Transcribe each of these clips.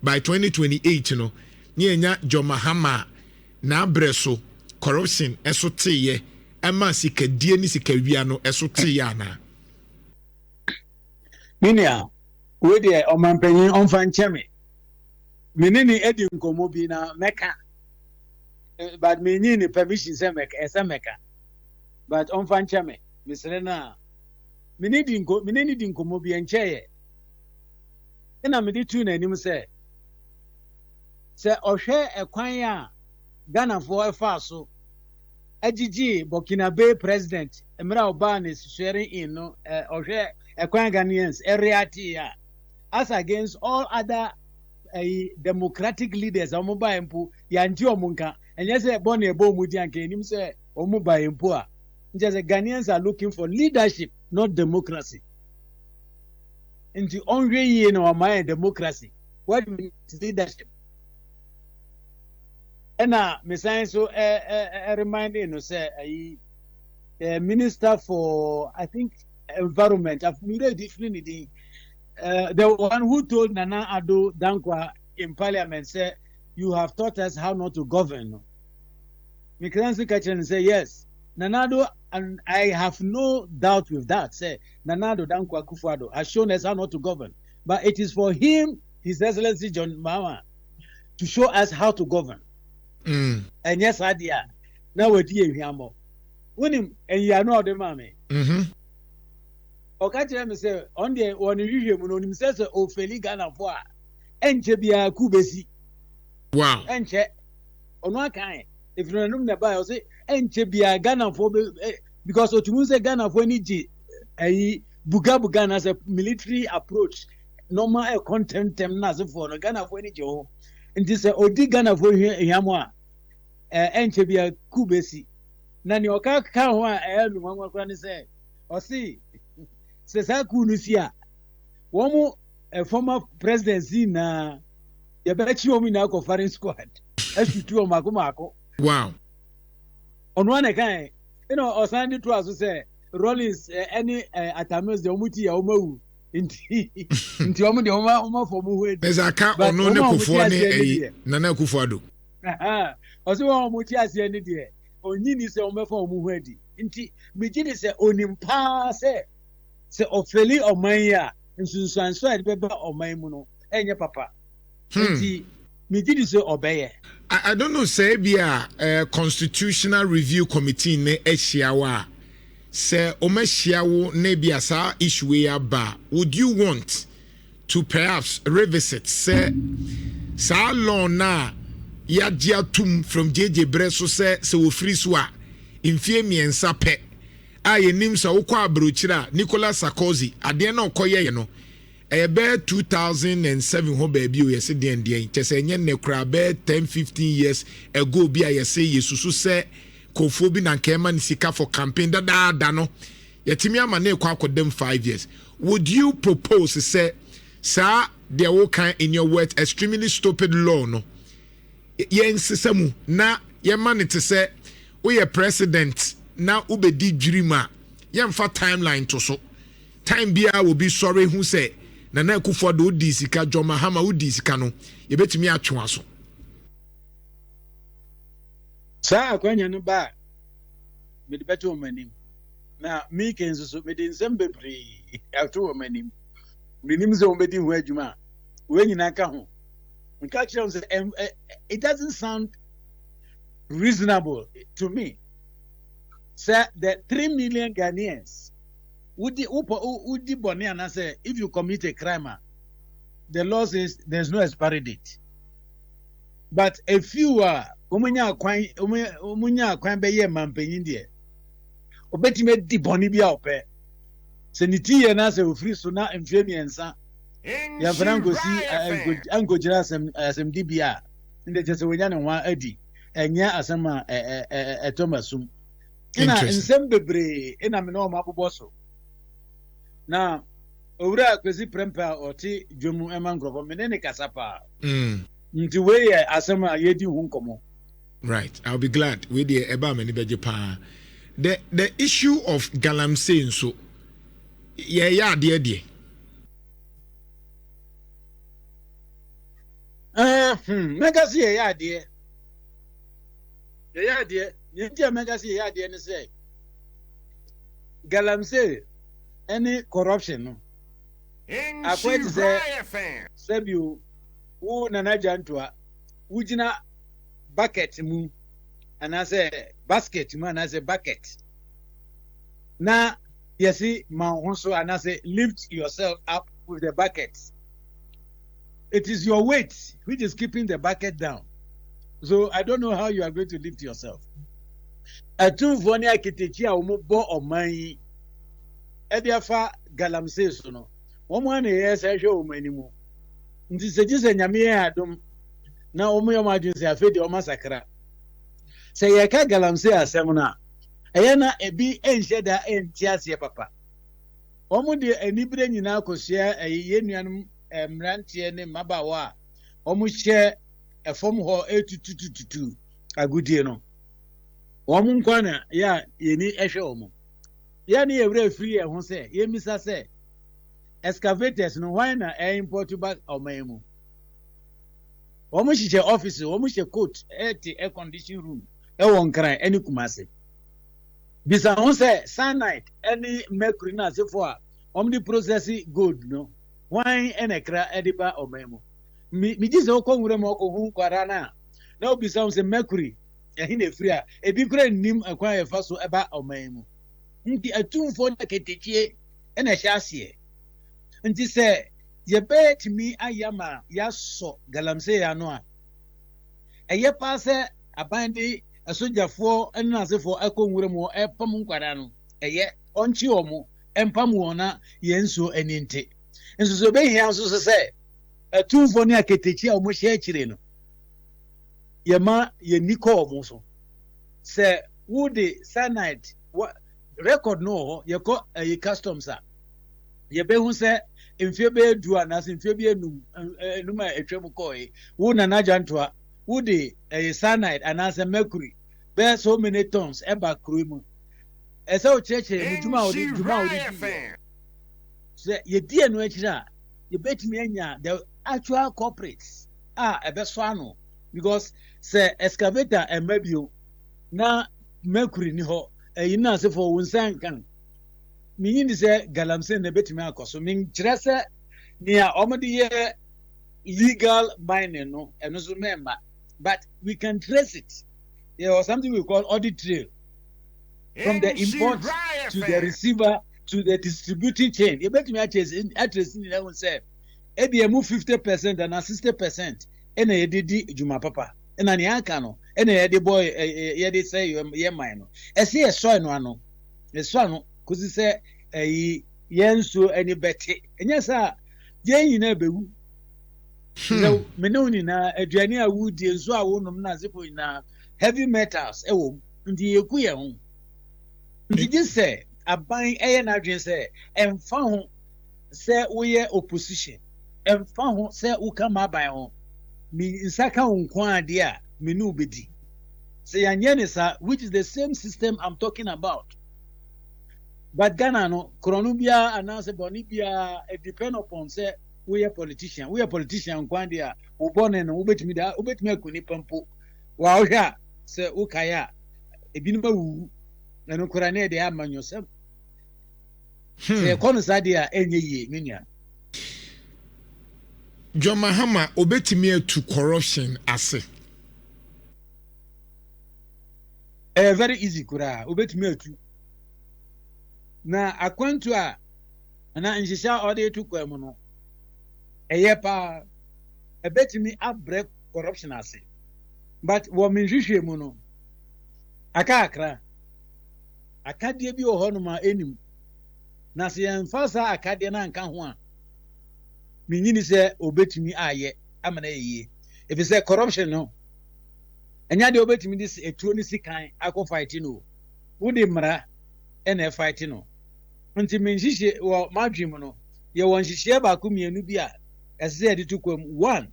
by 2028 no nyenya John Mahama na breso corruption eso teye ema sikadie ni sikawia no eso teye ana minia we de omampanyin onfa ncheme menini edi nkomo bi na meka but menini permission say meka but onfa ncheme misre na menini di nkomo bi encheye ina medi tu na anim say ohwe ekwan a Ghana for efaso agigi Burkinabe president Emra Oban is sharing in no ohwe ekwan Ghanaians area as against all other democratic leaders omoba empu ya nti omunka enye se born ebo mudi anka enim se omoba empu a nje se Ghanaians are looking for leadership not democracy nti onwe yi na o democracy what means leadership. And me saying so reminding you say minister for I think environment of definitely the one who told Nana Addo Dankwa in parliament say you have taught us how not to govern. Me can say yes. Nana Addo, and I have no doubt with that. Say Nana Addo Dankwa Akufo-Addo has shown us how not to govern, but it is for him, His Excellency John Mahama, to show us how to govern. And yes, idea. Now we're here. When him and you are not the mommy. Okay, tell me say on the one you when him says oh Feli Ghana for enche bia kubesi. Wow. Enche on one kind. If you know the buy, say enche bia Ghana for because otumu say Ghana for ni ji buga as a military approach. Normal content them na so for Ghana for ni jo. And this odi Ghana for here enche bia kubesi na ni oka ka ho a elu nwa kwa ni say o si se sa ku nu sia wo mu former presidency na ye be chi o mi na ko foreign squad asutu o mako wow ono na kan o san di to aso say Rollins any atamus de omuti ya omawu nti o mu de o ma for mu ho eza ka ono ne kufo ne Nana Akufo-Addo also wa muti ase ni de onyini se o mefa o mu ho adi nti megini se onimpa se ofeli oman ya nsunsuanso a de beba oman mu no enye papa nti megini se obeye. I don't know say bia constitutional review committee ne ehia say o mehia wo na bia sa issue ya ba would you want to perhaps revisit say sa law na ya tum from JJ Breso se wo free so a mfie miensa pe a yenim sa wo kwa abrochira Nicolas Sarkozy ade na okoye no ebe 2007 ho ba bi o yese den chese enye ne kra be 10-15 years ago bi a yese yesusu se kofo bi na nkema ni sika for campaign da no yetimi ama na ekwa akodem 5 years. Would you propose say sir there will kind in your words extremely stupid law no yen sisemu na ye man to say we are president na ubedi dwirima yen fa timeline to so time bia will be sorry who say Nana Akufo-Addo odi sika John Mahama odi sika no ye betimi atwe aso sa akwanya no ba me de beto manim na me kenzo so me de nsem bebre ato manim minim ze o bedi ho adwuma we nyina ka ho. It doesn't sound reasonable to me. Say the 3 million Ghanaians would say if you commit a crime, the law says there's no expiry date. But a few are umunya kwan be ye mampenyin de. Obetime di boni bia ope. Se niti ye na se ofri so na mfemi ensa. Ya franco si ango jira asem dibia inde jese wenya ne wa adi enya asema Thomasum ina nsem bebre ina me no mabobo so na owura kwesi prempa oti dwomu emangrofo menene kasapa nti we asema yedi hu nkomo. Right, I'll be glad we dey eba mani beje pa the issue of galamsey so ya de mega see ya dear. Yeah, dear. You mega see ya dear and say. Galamsey, any corruption, no. I quite say, Sabu, who Nana Jantua, Ujina bucket mu, and I say basket man, I say bucket. Now, you see, also, and I say lift yourself up with the bucket. It is your weight which is keeping the bucket down. So I don't know how you are going to lift yourself. A two vonia kitechia bo or my Ediafa Galamsey sono. One years I show many more. This is a Yamia Dom. Now, Omo imagine say a fed or massacre. Say Yaka Galamsey a semina. Ayana a be ensheda en tiasia papa. Omo de any brain in our share a union rantiene mabawa. Omo share a form hall 8222 a good year no. Omo kwana ya yeni eshe omo. Yani every free and say, ye misa say, excavators no why na import back or memo. Almost your office, almost your coat, air conditioning room, won't cry any kumase. Bisa on say, cyanide, any mercury na se for omni processing good, no. Wine and a cra ediba or memo. Me just okon moko hu kwarana. Now bisa on say mercury, a hine free, a big nim acquire faso eba or memo. Nti atum for na ketechie na hyasie nti se ye bet mi ayama ya so Galamsey ya no a eye pa se abande asojafo na asefo akonwure mu epam nkwara no eye onchi omo empam wona ye nso aninte nso so be hia nso se atum for na ketechie omo hye akire no ye ma ye niko omo so se would cyanide what record no ye ko a customs a ye be hu se mfie be du anas mfie be enum enuma etwem koi wo na najantoa wo de cyanide anas mercury be so many tons e ba kruimu e se o cheche mu juma odi se ye die no akira ye betimi anya the actual corporates e be so ano because se excavator e mabio na mercury ni ho na se for wonsan kan minyi se Galamsey na betimi akoso min kire se nia omode ye legal mining no eno so member but we can trace it. There was something we call audit trail from the import to the receiver to the distributing chain. You betimi atrace ni na say e be move 50% and 60% na ye didi juma papa na ni aka no na ye de boy ye de say ye mine no e say e so no ano e so no kuzi say yenso any beti enya sa ye nyina bewu so me no ni na aduane a wudi enso a wonum na zefo na heavy metals e wo ndi yeku ye ho ndi ji say aban eye na adwen say emfa ho say wo ye opposition emfa ho say wo kama aban ho mi nsaka nko ade a me no bedi say yanye ne sa which is the same system I'm talking about. But Ghana no Kronubia announce Bonibia it depend upon say we are politician kwandia ubone no ubetimi akuni pampo wa ohia say ukaya ebinuma wu na no korane de amanyo sem say kono sadia enye ye minia John Mahama obetimi to corruption ase very easy kura obetimi atu na akwantu a na njisha ode tu kwemu no eye pa ebetimi abrek corruption ase but wo menhwehwe mu no akakra akade bi o hono ma enim na se emfasa akade na nka ho a minyini se obetimi aye amana yeye if you say corruption no enya de obetimi dis etuo ni sikan akọ fight no wo de mra ena fight no nti menhihye wo madwem no ye won hihye ba ko mienu bi a ese de tukwam one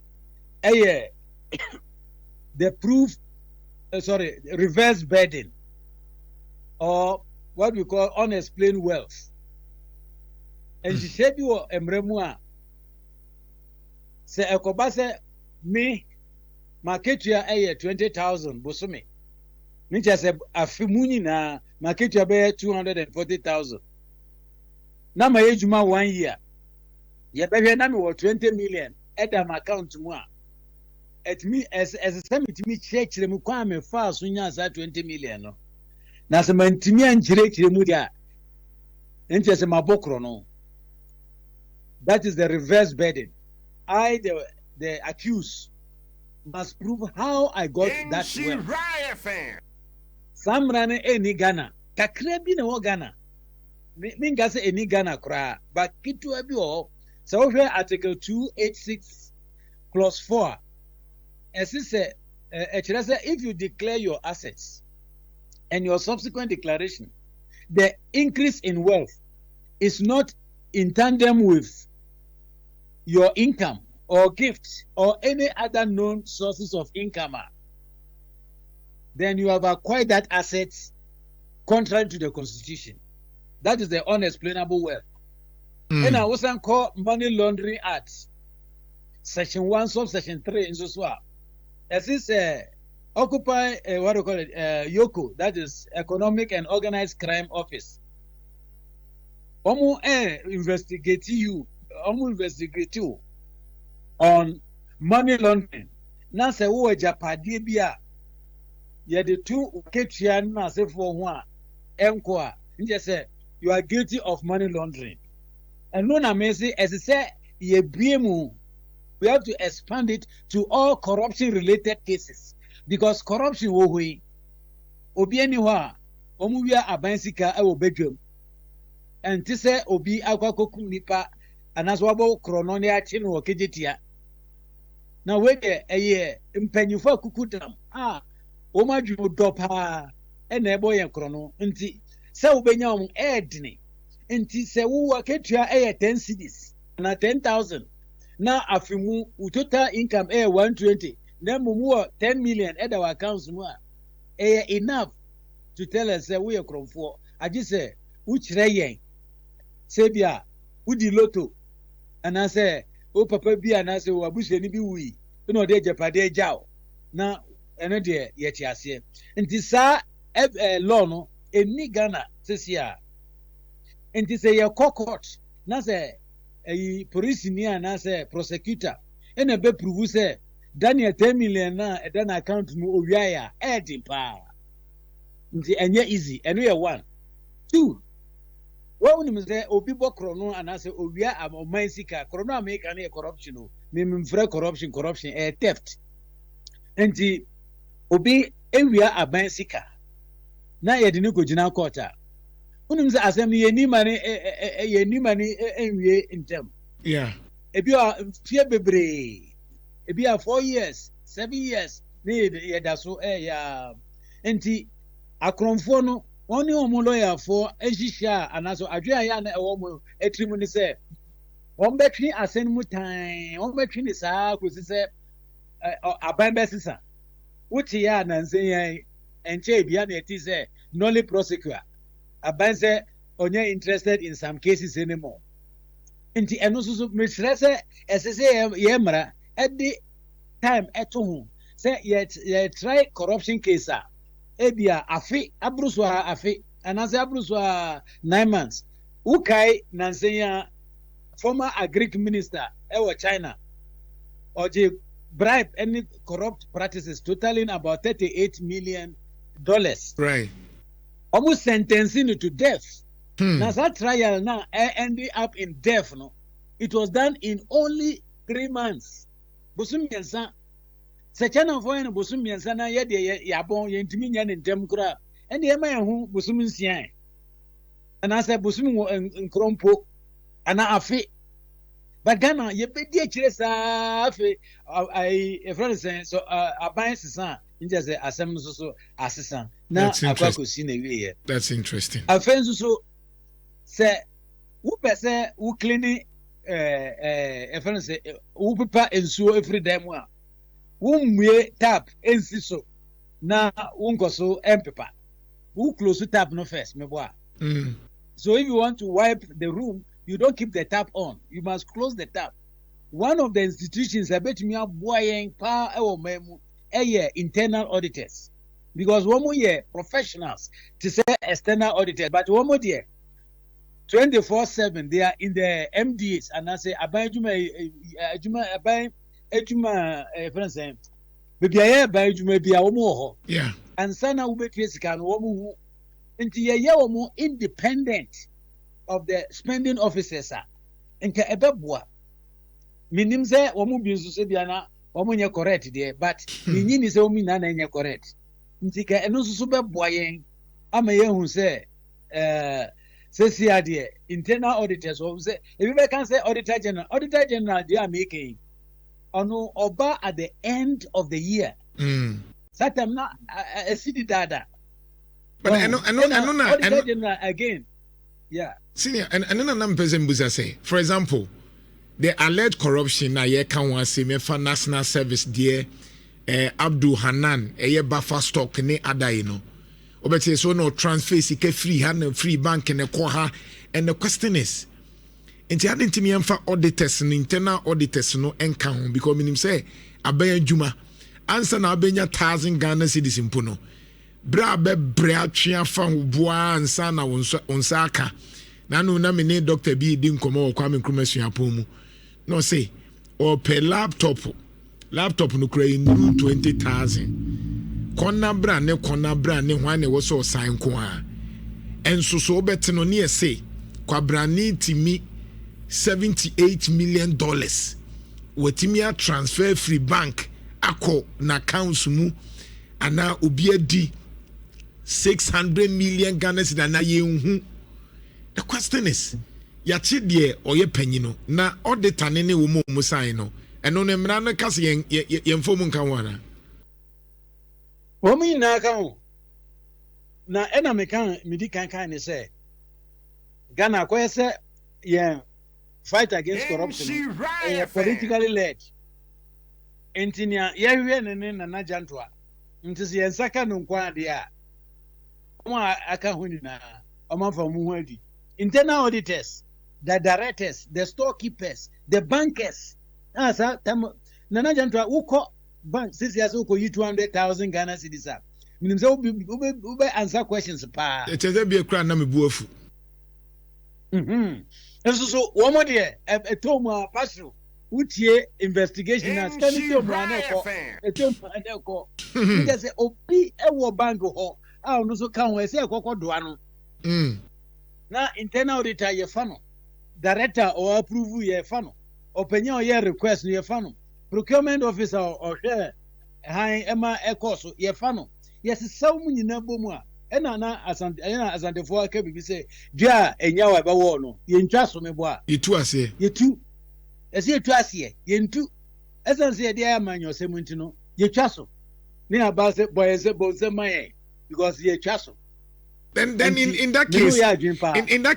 the proof reverse burden or what we call unexplained wealth and hihye bi wo emremu a se ekoba se me Marketia aye 20,000 bosome. Ninja se afimuni na marketia be 240,000. Na ma ejuma 1 year. Ye be na me 20 million at my account mu a. It me as some it me church mu kwa me fa so nya sa 20 million no. Na se mantimi anchire kire mu dia. Ninja se mabokro no. That is the reverse burden. I, the accused, must prove how I got that wealth. Some run any Ghana. Kakrebi no Ghana. Minga say any Ghana kra. But kitu abi o. So here Article 286 Clause 4. As it says, if you declare your assets and your subsequent declaration, the increase in wealth is not in tandem with your income or gifts or any other known sources of income, then you have acquired that assets contrary to the Constitution. That is the unexplainable wealth. And I was called Money Laundering Act, Section 1, Subsection 3 in Suswa. As is Occupy, what do you call it, YOCO, that is Economic and Organized Crime Office. Investigate you on money laundering. Na se wo japade bia ye de tu uketua na se for ho a enko a nje se you are guilty of money laundering. And no na me say as say ye bie mu, we have to expand it to all corruption related cases because corruption wo hui obi ani ho a omu wia abansika e wo bedwam enti se obi akwakokum nipa anaso wabo krono ne achi no okejetia na we de eye mpanyufo akukudam o madwu dopa e na ebo ye krono nti se ubenya om edne nti se wo aketua 10 cedis na 10,000 na afimu total income 120 na mumu 10 million e da wa accounts mu a enough to tell us say we kromfo agi say uchire yen se bia udi loto ana say o papa bi ana say o abushe ni bi wi na o de japade jaw na eno de ye ti ase nti sa law no eni Ghana sesia nti say ye court na say police ni ana say prosecutor ena be prove say Daniel 10 million na dan account mu owia ya pa nti enye easy eno ye 1 2 what we say obi bokro no anase owia amoman sika krono america na corruption o memfre corruption theft enti obi ewia aban sika na ye de ne kogina court a unim say asem ye ni mani enwie ntem ebi a fie bebre ebi a 4 years 7 years ne ye da so ya enti akronfo no oni omo lawyer for ehisha anaso adwe ya na ewo mo etrimu ni se won betwi asen mu tan won betwi ni saa kosi se aban besisa uti ya na nsen yan enche bia na eti se nolly prosecutor aban se onye interested in some cases anymore nti eno so me stress esese ye mra edi time eto ho se ye try corruption case a ebia afi abruswa afi anase abruswa 9 months ukai nansenya former agric minister ewo China oje bribe any corrupt practices totaling about $38 million, right, almost sentencing to death. Now that trial now ended up in death. No, it was done in only 3 months. Busum yansa Sechana voin busum yansana ye de yabon ye ntimi nya ne ntem kura ene ye ma hu busum nsian ana say busum nkrompo ana afi but Ghana ye be die kire sa afi a friend say so aban sisan nje say asem so asisan na akwakosi na wiye. That's interesting. Afen so say wo pese wo clean a friend say wo pepa ensuo every day mu a wumwe tap ensiso na unkoso empepa who close tap no first me boy. So if you want to wipe the room, you don't keep the tap on, you must close the tap. One of the institutions I bet me boying pa ewo memu internal auditors because one more professionals to say external auditors, but one more 24/7 they are in the MDAs and I say friends maybe I buy juma be a more and sana ube can woman into independent of the spending officers into ebebwa minim say woman be so be na woman ye correct there but minyi say woman na na correct nti ka eno so beboa yen ama ye hu say say there internal auditors or say if you can say auditor general they are making ono oba at the end of the year satam na a city data but I know general again senior and nam person buza say for example the alleged corruption na ye kan wan say me for national service there Abdul Hanan buffer stock ne adai no obeti so no transfer sika free hand free bank ne ko ha and the question is nti ade ntimi emfa auditors no internal auditors no enka ho because minim say abaya djuma answer na abenya 1000 Ghana cedis mpo no bra be bra atwea fa ho boa ansa na wonsa aka na no na me ne doctor bi di nkomo kwa me nkruma suapon mu no say or per laptop no kura in 20,000 kona bra ne hwan ne wo so sign ko a enso so obet no ne say kwa brani timi $78 million wetimia transfer free bank ako na accounts mu ana obi adi 600 million Ghana cedis na yenhu. The question is yachi de oye panyino na auditor ne wo mo sign no eno ne mra na kase yen fom nkan wana wo mi na kan na ena me kan midi kan ne say Ghana ko say fight against corruption politically led engineer yewe ne na jantoa ntisi yensaka no kwa de a oma aka huni na oma fa mu hadi internal auditors, the directors, the storekeepers, the bankers asa nana jantoa uko bank sisi yaso uko 200,000 Ghana cedis a minim say ube answer questions pa eteze bi ekra na mebuafu so one more there a toma passo utie investigation and standing to brand a toma because obi ewo bank ho a no so kan we say ekoko do ano na internal auditor ye fano director or approve ye fano opinion ye request ye fano procurement officer or share high ema ekoso ye fano yes so munyina bomu a na asante fo aka bibi say dia enya wa ba wo no ye ntwa so me bo a yetu ase yetu ese yetu ase ye ntu esan say dia amanyo se munti no ye twa so ne aba se boy se bo se maye because ye twa so then in that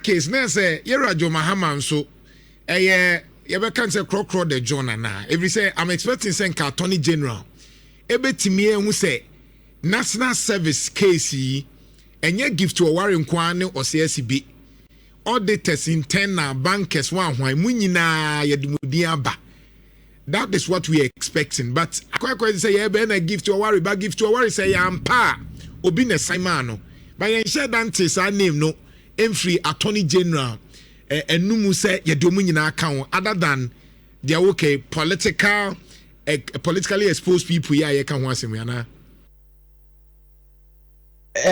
case na say Yerajo Mahama nso ye be kan say crocro the John na every say I'm expecting say attorney general ebetimi ehu say national service case enye gift to ware nkwa ne OCSB auditors internal bankers wan hwan mu nyina yedumudi aba. That is what we are expecting, but akwa say ye be na gift to ware ba gift to ware say yampa obi na simano but yen share dante sa name no emfree attorney general enumu say yedomu nyina aka other than they okay politically exposed people ya ka ho asem yana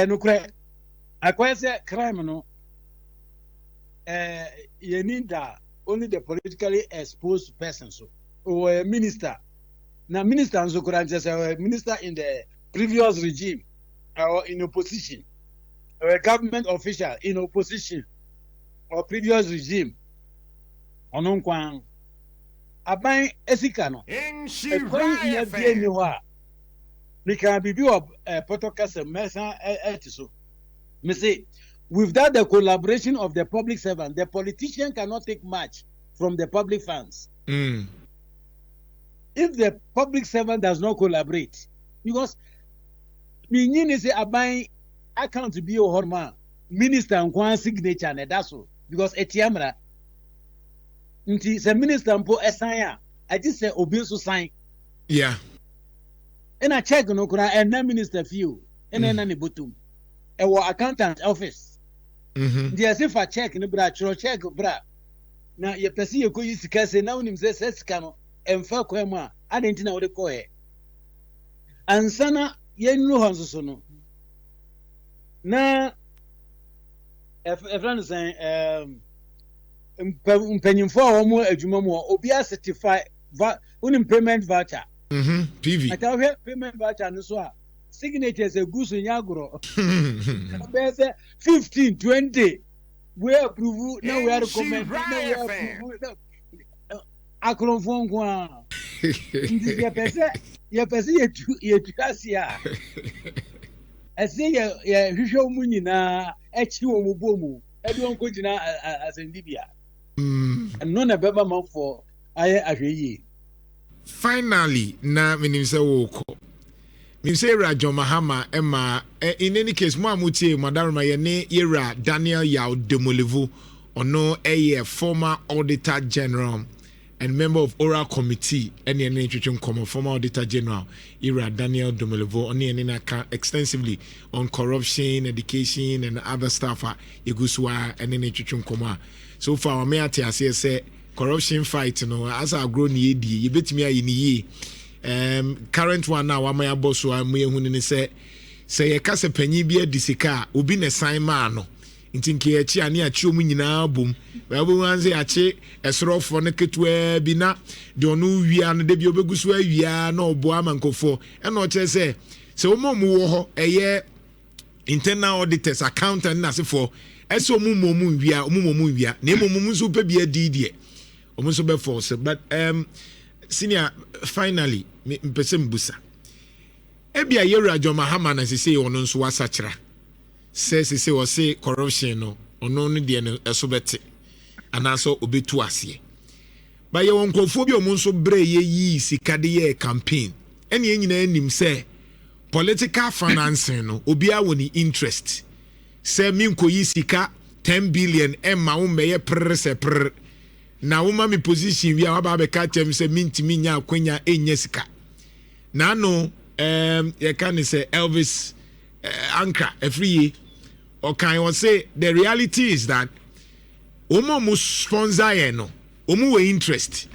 nukre akwa say crime no you need that only the politically exposed persons or a minister now minister and so could say minister in the previous regime or in opposition or a government official in opposition or previous regime onon kwan aban esika no e ni wa we can be of protocol mesa etiso me say without the collaboration of the public servant the politician cannot take much from the public funds. If the public servant does not collaborate because me nyini say aban account be o horma minister nkwan signature and that's all because etiamra nti the minister mpo esan a I just say obi so sign yeah And I check no kura and na minister few. And then any butum. E wa accountant office. Ndi as if I check no bra chro check bra. Na ye pesi ye ko yi sika se na unim se sika no emfa kwa mu a adenti na wo de ko he. Ansana ye nru hon so no. Na a friend saying mpanyimfo a wɔn adwuma mu obi a certify unim payment voucher PV ata payment voucher no so a signatures egu so nyagoro be say 15 20 we approve now we are recommend now we approve akronfo nko a ndi ye pese ye tuasia ase ye hwehwe mu nyina echi wo mu bomu ebi onko gina asendibia no na beba man for aye ahweyi. Finally na menim se wo ko menim se John Mahama Emma in any case mo amutie madam ye ne Yera Daniel Yao Demolevu ono former auditor general and member of oral committee any twetwe come former auditor general Yera Daniel Demolevu oni any extensively on corruption, education and other stuff eguswa any twetwe come. So far me ati ase say corruption fight no as I grow ni edi yebetimi ayi ni ye current one now wa my boss wa me ehunu ni say ye kase panyi bi adisika obi ne sign ma no nti nke achi ani achi omu nyina bom wa bo wanze achi esorofo ne ketwa bi na de onu wia no de bi obegusu awia na obo amankofo e no che say omo wo ho eye internal auditors accountant na sefo eso omu wia na omu so pe bi adidie omu so be force but senior finally mpese mbusa ebia Yera John Mahama na sese ono nso wasachira sese o say corruption no ono no de no eso bete anaso obetu ase ba ye wonkofo bi omu nso bre ye yi sikade ye campaign ene enyina anim say political financing no obi a woni interest say minko yi sika 10 billion emma wo meye prr na wo ma me position wi a ba be ka tem say mintimi nya akwanya enya sika na no you can say Elvis Anchor every year or can you say the reality is that omo sponsor ye no omo we interest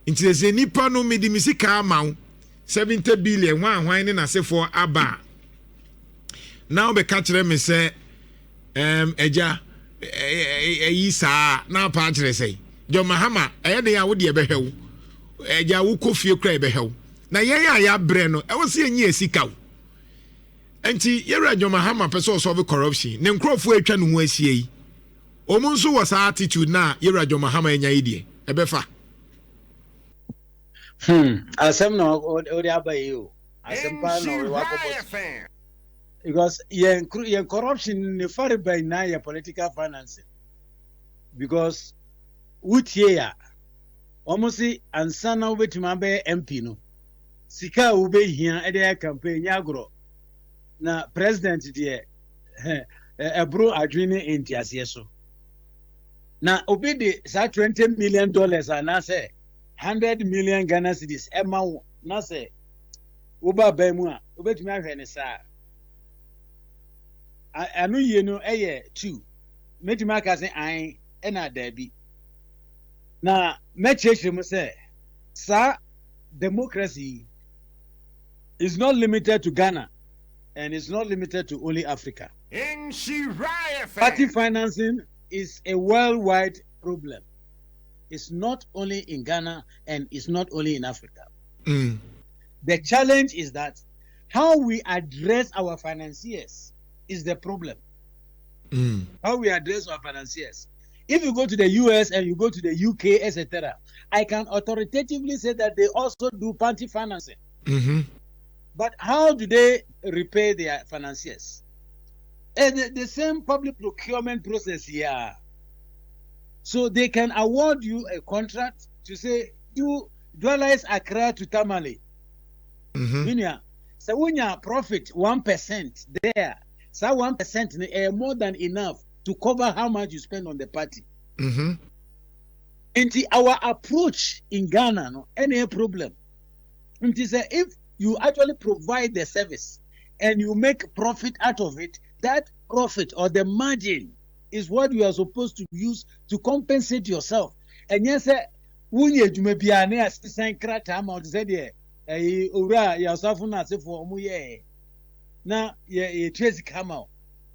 into the nipa no me di misika amount 70 billion one na say for aba now be catch them me say eja isa na pa kire say John Mahama de ya wo de be hwew eja wo kofie kra be hwew na ya bre no e wo se enyi esika wo enti Yera John Mahama person solve corruption ne nkrofo atwa no ho asie yi omo nso was attitude na Yera John Mahama enya yi e be fa asem no o de abaye o asem pa no we wakobot because yen corruption ne far by na your political financing because utie ya almost ansana obetima be MP no sika obehia e dey campaign agro na president dey ebro adwene entiase so na obedi sa $20 million ana say 100 million Ghana cedis ema na say oba ba mu a obetumi ahwe ne sa anu ye no eye 2 metumi aka say an e na dabi na mechechire mu say sa democracy is not limited to Ghana and it's not limited to only Africa. Party financing is a worldwide problem. It's not only in Ghana and it's not only in Africa. The challenge is that how we address our financiers is the problem. How we address our financiers. If you go to the US and you go to the UK, etc., I can authoritatively say that they also do party financing. But how do they repay their financiers? And the same public procurement process here. So they can award you a contract to say, do dollars Accra to Tamale. So when your profit 1% there, so 1% is more than enough to cover how much you spend on the party. And our approach in Ghana, no any problem. If you actually provide the service and you make profit out of it. That profit or the margin is what you are supposed to use to compensate yourself. And yes, when you may be an assistant cratam or said, ura yourself not for muye. Now, ye trace come out.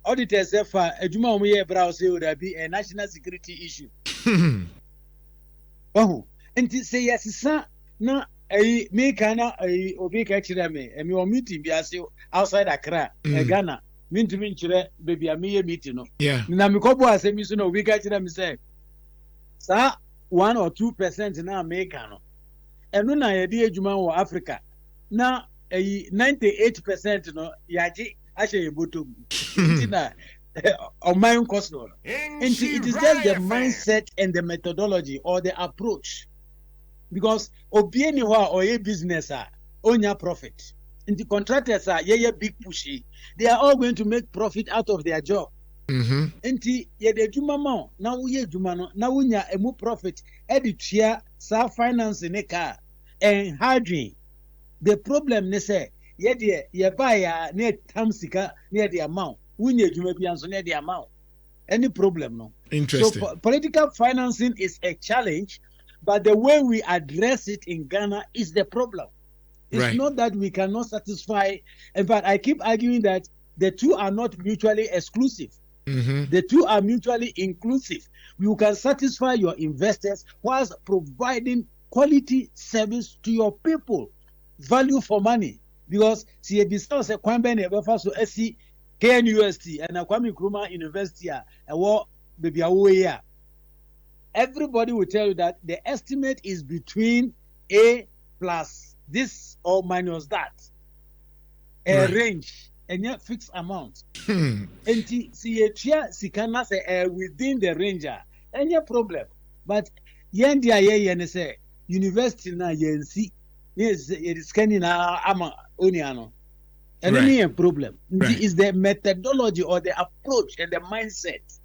Auditors say for a juma muye browse would be a national security issue. Oh, and to say yes, sir. Now, me kana obi ka kire me emi o meeting bi ase outside Accra Ghana me ntumi nkyerɛ baby a me meeting no na me kɔbɔ ase mi so na obi ka kire me say sa 1 or 2% na America no ɛno na yɛde adwuma wɔ Africa na 98% no yɛagye ahyɛ yɛbɔtɔ mu nti na ɔman nkɔ so no nti it is just the mindset and the methodology or the approach. Because obieni wa or business onya profit. And the contractors are big pushy. They are all going to make profit out of their job. And the juma now we jumano now unya emu profit editia sa finance in a car and hardly. The problem ne say ye buy near tamsika near the amount. Unya juma pianso near the amount. Any problem no? Interesting. So political financing is a challenge. But the way we address it in Ghana is the problem. It's not that we cannot satisfy. In fact, I keep arguing that the two are not mutually exclusive. The two are mutually inclusive. You can satisfy your investors whilst providing quality service to your people. Value for money. Because see a business a Kwame so SC KNUST and a Kwame Nkrumah University a war baby away. Everybody will tell you that the estimate is between A plus this or minus that. A range and yet fixed amount. And see sikana say within the range any problem. But yendi say university na yensi yes it is scanning ama oniano. And any problem. It is the methodology or the approach and the mindset.